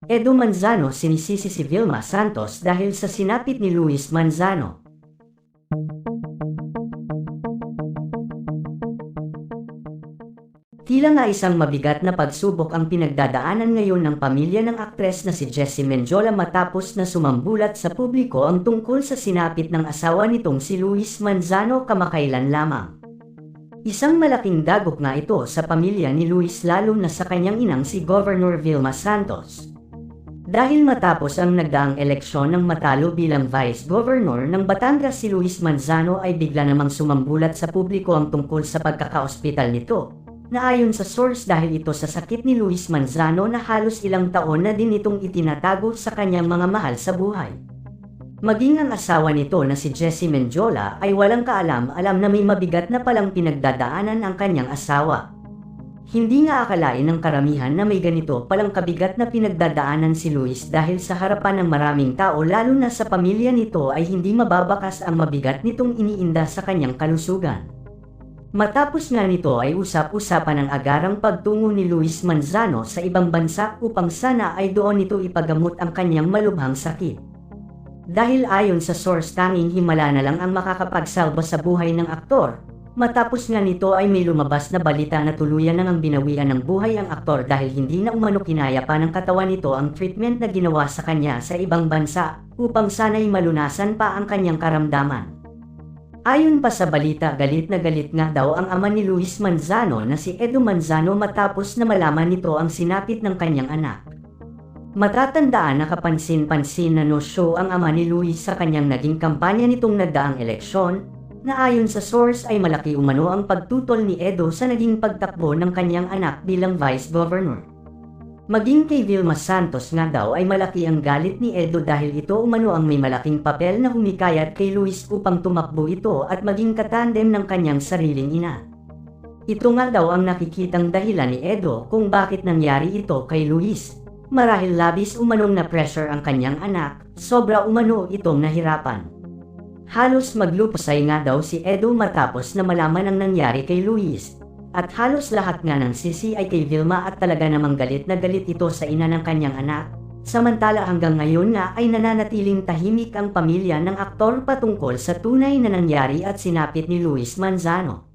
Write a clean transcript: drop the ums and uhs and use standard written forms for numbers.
Edo Manzano sinisisi si Vilma Santos dahil sa sinapit ni Luis Manzano. Tila nga isang mabigat na pagsubok ang pinagdadaanan ngayon ng pamilya ng aktres na si Jessie Mendiola matapos na sumambulat sa publiko ang tungkol sa sinapit ng asawa nitong si Luis Manzano kamakailan lamang. Isang malaking dagok nga ito sa pamilya ni Luis lalo na sa kanyang inang si Governor Vilma Santos. Dahil matapos ang nagdaang eleksyon ng matalo bilang Vice Governor ng Batangas si Luis Manzano ay bigla namang sumambulat sa publiko ang tungkol sa pagkaka-ospital nito, na ayon sa source dahil ito sa sakit ni Luis Manzano na halos ilang taon na din itong itinatago sa kanyang mga mahal sa buhay. Maging ang asawa nito na si Jessie Mendiola ay walang kaalam-alam na may mabigat na palang pinagdadaanan ang kanyang asawa. Hindi nga akalain ng karamihan na may ganito palang kabigat na pinagdadaanan si Luis dahil sa harapan ng maraming tao lalo na sa pamilya nito ay hindi mababakas ang mabigat nitong iniinda sa kanyang kalusugan. Matapos nga nito ay usap-usapan ang agarang pagtungo ni Luis Manzano sa ibang bansa upang sana ay doon nito ipagamot ang kanyang malubhang sakit. Dahil ayon sa source tanging himala na lang ang makakapagsalba sa buhay ng aktor. Matapos nga nito ay may lumabas na balita na tuluyan nang binawian ng buhay ang aktor dahil hindi na umano kinaya pa ng katawan nito ang treatment na ginawa sa kanya sa ibang bansa upang sana'y malunasan pa ang kanyang karamdaman. Ayon pa sa balita galit na galit nga daw ang ama ni Luis Manzano na si Edo Manzano matapos na malaman nito ang sinapit ng kanyang anak. Matatandaan na kapansin-pansin na no-show ang ama ni Luis sa kanyang naging kampanya nitong nagdaang eleksyon, na ayon sa source ay malaki umano ang pagtutol ni Edo sa naging pagtakbo ng kanyang anak bilang Vice Governor. Maging kay Vilma Santos nga daw ay malaki ang galit ni Edo dahil ito umano ang may malaking papel na humikayat kay Luis upang tumakbo ito at maging katandem ng kanyang sariling ina. Ito nga daw ang nakikitang dahilan ni Edo kung bakit nangyari ito kay Luis. Marahil labis umanong na pressure ang kanyang anak, sobra umano itong nahirapan. Halos maglupasay nga daw si Edo matapos na malaman ang nangyari kay Luis. At halos lahat nga ng sisi ay kay Vilma at talaga namang galit na galit ito sa ina ng kanyang anak. Samantala hanggang ngayon nga ay nananatiling tahimik ang pamilya ng aktor patungkol sa tunay na nangyari at sinapit ni Luis Manzano.